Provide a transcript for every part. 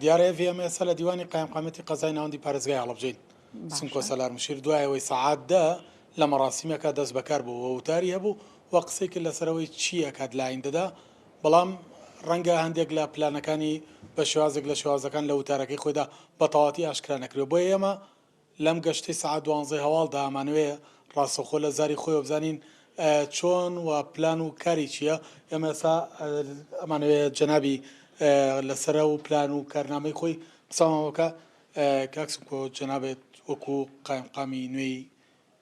دیارە VMS لە دیوانی قایمقامەتی قەزای ناوەندی پارێزگای هەڵبژین سنکۆ سەلار مشیر دوایەوەی سەعاتدا لە مەراسیمەکە دەست بەکار بوو وتاری هەبوو و قسێکی لەسەرەوەی چییە کات لایندەدا بەڵام ڕەنگە هەندێک لە پلانەکانی بە شێوازێک لە شێوازەکان لە وتارەکەی خۆیدا بەتەواتی ئاشکرا نەکرێت بۆ ئێمە لەم گەشتی سعات 12 هەواڵدا ئەمانوێ ڕاستەخۆ لە زاری خۆی بزانین چۆن و پلان و کاری چییە ئێمە ئێستا ئەمانوێ جەنابی لەسرە و پلان و کارنامەی خۆی قسەمەوەکە کاکسکۆ جەنابێت وەکو قایمقامی نوێی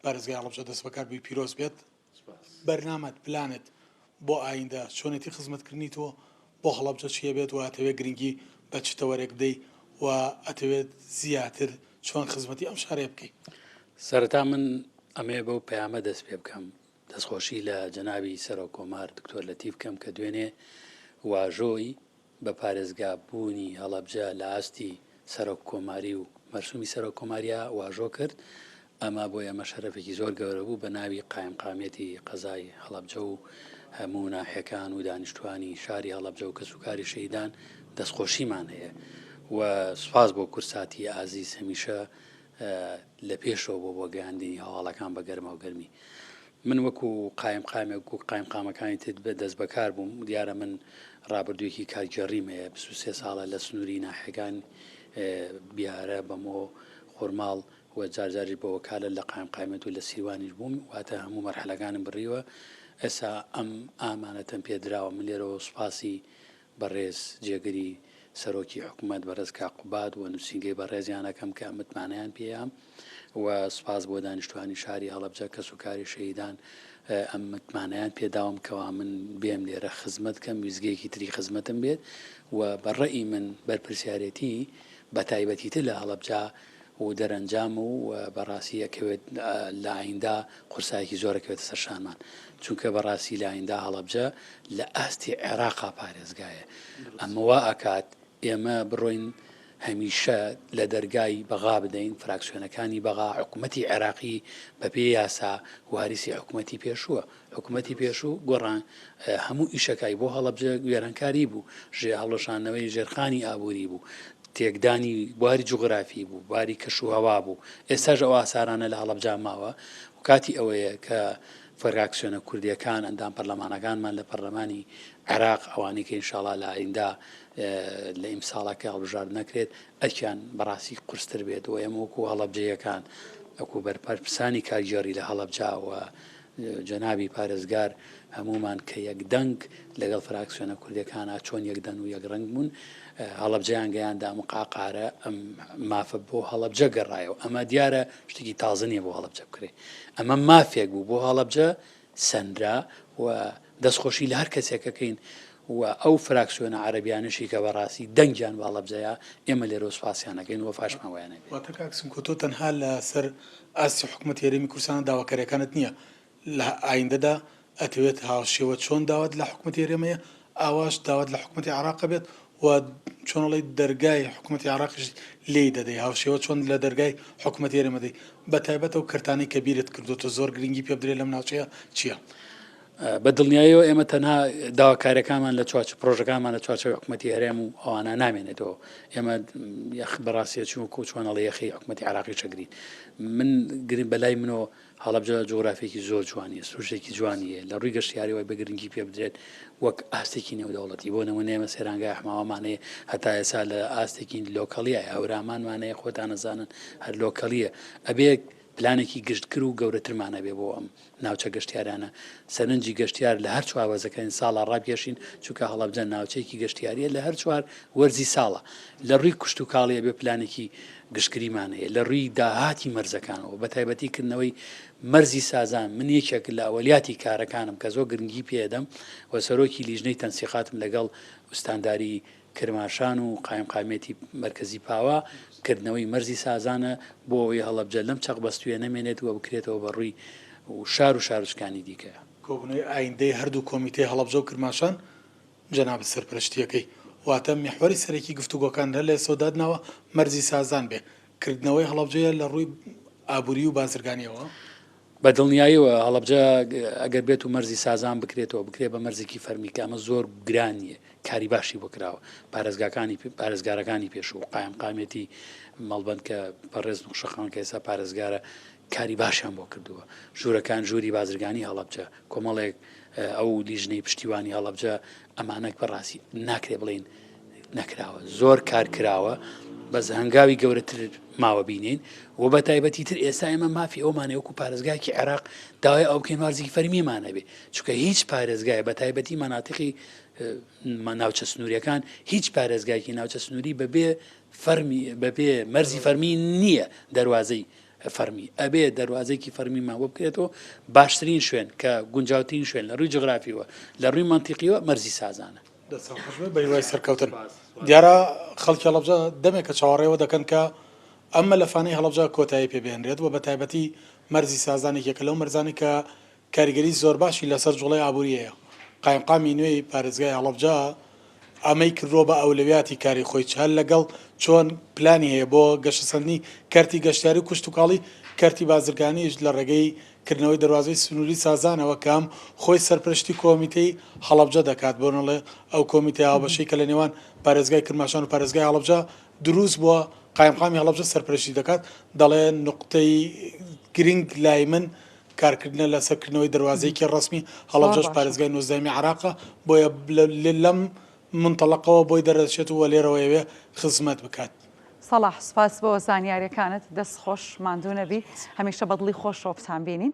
پارێزگای هەڵبژە دەست بەکاربووی پیرۆز بێت بەرنامەت پلانت بۆ ئایندە چۆنێتی خزمەتکردنی تۆ بۆ هەڵبجە چیە بێت و ئەتەوێت گرنگی بە چتەوەرێک بدەی و ئەتەوێت زیاتر چۆن خزمەتی ئەم شارێ بکەیت. سەرەتا من ئەمێ بەو پەیامە دەست پێ بکەم دەستخۆشی لە جەنابی سەرۆک کۆمار دکتۆر لەتیف بکەم کە دوێنێ واژۆی بە پارێزگا بوونی هەڵەبجە لە ئاستی سەرۆک کۆماری و مەرسومی سەرۆک کۆماریە واژۆ کرد. ئەمە بۆ ئێمە شەرەفێکی زۆر گەورە بوو بە ناوی قایمقامێتی قەزای هەڵەبجە و هەموو ناحیەکان و دانیشتوانی شاری هەڵەبجە و کەسوکاری شەیدان دەستخۆشیمان هەیە و سوپاس بۆ کورساتی ئازیز هەمیشە لە پێشەوە بۆ گەیاندنی هەواڵەکان بە گەرمە و گەرمی. من وەکو قایمقامێک و قایمقامەکانی تر دەست بەکار بووم دیارە من ڕابردوویەکی کارگەڕیم هەیە 23 ساڵە لە سنووری ناحیەکان بیارە بەمۆ خۆرماڵ و جارجاری بۆ وەکالە لە قایمقامەت و لە سیوانیش بووم واتە هەموو مەرحەلەکانم بڕیوە. ئێستا ئەم ئامانەتەم پێدراوە من لێرەوە سوپاسی بەڕێز جێگەری سەرۆکی حکوومەت بەڕێز کاقوباد و نووسینگەی بەڕێزیانەکەم کە متمانیان پێیان و سوپاس بۆ دانیشتوانی شاری هەڵەبجە کەسوکاری شەیدان ئەم متمانیان پێداوم کەوا من بێم لێرە خزمەت کەم ویزگەیەکی تری خزمەتم بێت و بەڕێی من بەرپرسیارەتی بە تایبەتیتر لە هەڵەبجە و دەرەنجام و بەڕاستی ئەکەوێت لە ئایندا قورسایەکی زۆرەکەوێتە سەرشانمان چونکە بەڕاستی لە ئایندا هەڵەبجە لە ئاستی عێراقا پارێزگایە ئەمە وا ئەکات ئێمە بڕۆین هەمیشە لە دەرگای بەغا بدەین فراکسیۆنەکانی بەغا حکوومەتی عێراقی بەپێ یاسا وارسی حکوومەتی پێشووە حکوومەتی پێشوو گۆڕان هەموو ئیشەکەی بۆ هەڵەبجە وێرانکاری بوو ژێ هەڵەشانەوەی ژێرخانی ئابووری بوو تێکدانی بواری جوغرافی بوو باری کەشوهەوا بوو ئێستاژ ئەو ئاسارانە لە هەڵەبجا ماوە و کاتی ئەوەیە کە فراکسیۆنە کوردیەکان ئەندام پەرلەمانەکانمان لە پەرلەمانی عێراق ئەوانەی کە ئینشاڵا لە ئایندا لە ئیمساڵەکە هەڵبژار نەکرێت ئەکیان بەڕاستی قورستر بێت و ئێمە وەکو هەڵەبجەیەکان ئەکو بەرپرسانی کارگێڕی لە هەڵەبجاوە جەنابی پارێزگار هەمومان کە یەکدەنگ لەگەڵ فراکسیۆنە کوردیەکانە چۆن یەکدەن و یەکڕنگ بوون هەڵەبجەیان گەیاندا مقاقارە ئەم مافە بۆ هەڵەبجە گەڕایەوە ئەمە دیارە شتێکی تازە نییە بۆ هەڵەبجە بکرێ ئەمە مافێک بوو بۆ هەڵەبجە سەندرا و دەستخۆشی لە هەر کەسێکەکەین و ئەو فراکسیۆنە عەرەبیانشی کە بەڕاستی دەنگیان بە هەڵەبجەیە ئێمە لێرە سوپاسیانەکەین و فاشمەوەیانە واتە کاکسم کۆ تۆ تەنها لە سەر ئاستی حکوومەت هێرێمی کوردستان داواکاریەکانت نییە لە ئایندەدا ئەتەوێت هاوشێوە چۆن داوات لە حکوومەت هێرێمەیە ئاواش داوات لە حکوومەتی عێراق بێت و چۆنڵی دەرگای حکوومەتی عێراقیش لێی دەدەی هاوشێوە چۆن لە دەرگای حکوومەت هێرێمە دەی بە تایبەت ئەو کردانەی کە بیرت کردوتە زۆر گرنگی پێ بدرێت لەم ناوچەیە چییە؟ بە دڵنیاییەوە ئێمە تەنها داواکاریەکانمان لە چوارچ پرۆژەکانمان لە چوارچەوەی حکوومەتی هەرێم و ئەوانە نامێنێتەوە ئێمە یەخ بەڕاستی چووکو چۆنەڵی یەخی حکوومەتی عێراقی چەگرین من گرنگ بەلای منەوە هەڵەبجە جوغرافیەکی زۆر جوانیە سروشتێکی جوانیە لە ڕووی گەشتیاریەوەی بە گرنگی پێ بدرێت وەک ئاستێکی نێودەوڵەتی بۆ نمونە ئێمە سێرانگای حماوەمانەیە هەتا ئێستا لە ئاستێکی لۆکەڵیە هەورامانمانەیە خۆتان نەزانن هەر لۆکەڵیە ئەبێ پلانێکی گشتکر و گەورەترمانە بێ بۆ ئەم ناوچە گەشتیارانە سەرنجی گەشتیار لە هەر چواروەزەکەین ساڵە ڕابکێشین چونکە هەڵەبجە ناوچەیەکی گەشتیاریە لە هەر چوار وەرزی ساڵە لە ڕووی کوشت و کاڵیە بێ پلانێکی گشتگریمان هەیە لە ڕووی داهاتی مەرزەکانەوە بە تایبەتیکردنەوەی مەرزی سازان من یەکێک لە ئەوەلیاتی کارەکانم کە زۆر گرنگی پێدەم و سەرۆکی لیژنەی تەنسیقاتم لەگەڵ ئوستانداری کرماشان و قایمقامێتی مرکزی پاوە کردنەوەی مەرزی سازانە بۆ ئەوەی هەڵەبجە لەم چەق بەستوێ نەمێنێت و بکرێتەوە بەڕووی و شارشکانی دیکە کۆبنەوەی ئایندەی هەردوو کۆمیتەی هەڵەبجە و کرماشان جەناب سەرپرشتیەکەی واتە میحوەری سەرەکی گفتوگۆکان لە سۆدادنەوە مەرزی سازان بێ کردنەوەی هەڵەبجەیە لە ڕووی ئابووری و بازرگانیەوە بە دڵنیاییەوە هەڵەبجە ئەگەر بێت و مەرزی سازان بکرێتەوە بکرێت بە مەرزێکی فەرمیکە ئەمە زۆر گران نییە کاری باشی بۆ کراوە پارێزگارەکانی پێش و قایم قامێتی مەڵبەند کە بەڕێز نوخشەخان کە ئێستا پارێزگارە کاری باشیان بۆ کردووە ژوورەکان ژووری بازرگانی هەڵەبجە کۆمەڵێک ئەو لیژنەی پشتیوانی هەڵەبجە ئەمانەك بەڕاستی ناکرێ بڵین نەکراوە زۆر کار کراوە بەس هەنگاوی گەورەتر ماوە بینین و بە تایبەتی تر ئێستا ئێمە مافی ئەومانێ وەکو پارێزگایکی عێراق داوای ئەو بکەین وارزی فەرمیمانە بێ چونکە هیچ پارێزگایە بە تایبەتی مەناتیقی ناوچە سنووریەکان هیچ پارێزگایکی ناوچە سنووری بەبێ مەرزی فەرمی نییە دەواازەی فەرمی ئەبێ دەواازەیەکی فەرمیمان بۆ بکرێتەوە باشترین شوێن کە گونجاوترین شوێن لە ڕووی جغرافیەوە لە ڕووی منتیقیەوە مەرزی سازانە بەیوای سەرکەوتن دیارە خەڵکی هەڵەبجە دەمێکە چاوەڕێەوە دەکەن کە ئەمە لە فانەی هەڵەبجە کۆتایی پێبێنرێت و بە تایبەتی مەرزی سازانێکێکە لەو مەرزانی کە کاریگەری زۆر باشی لەسەر جوڵەی ئابوووریەیە قایمقامی نوێی پارێزگای هەڵەبجە ئەمەی کردۆ بە ئەولویاتی کاری خۆی هەر لەگەڵ چۆن پلانی هەیە بۆ گەشەسەندنی کەرتی گەشتیاری کوشت و کاڵی کەرتی بازرگانیش لە ڕێگەی کردنەوەی دەواازەی سنووری سازانەوە کام خۆی سەرپرشتی کۆمیتەی هەڵەبجە دەکات بۆ نڵێ ئەو کۆمیتە هاوبەشەی کە لە نێوان پارێزگای کرماشان و پارێزگای هەڵەبجە دروست بووە قایمقامی هەڵەبجە سەرپرشتی دەکات دەڵێن نقطەی گرنگ لای من کارکردنە لەسەرکردنەوەی دەواازەیەکی ڕسمی هەڵەبجەش پارێزگای نۆزدەمی عێراقە بۆیە لەم منتەڵقەوە بۆی دەرەچێت و لێرەوەیەوێ خزمەت بکات. سەڵاح سپاس بۆ زانیاریەکانت دەست خۆش ماندوو نەبی هەمیشە بەدڵی خۆشەوە بتان بینین.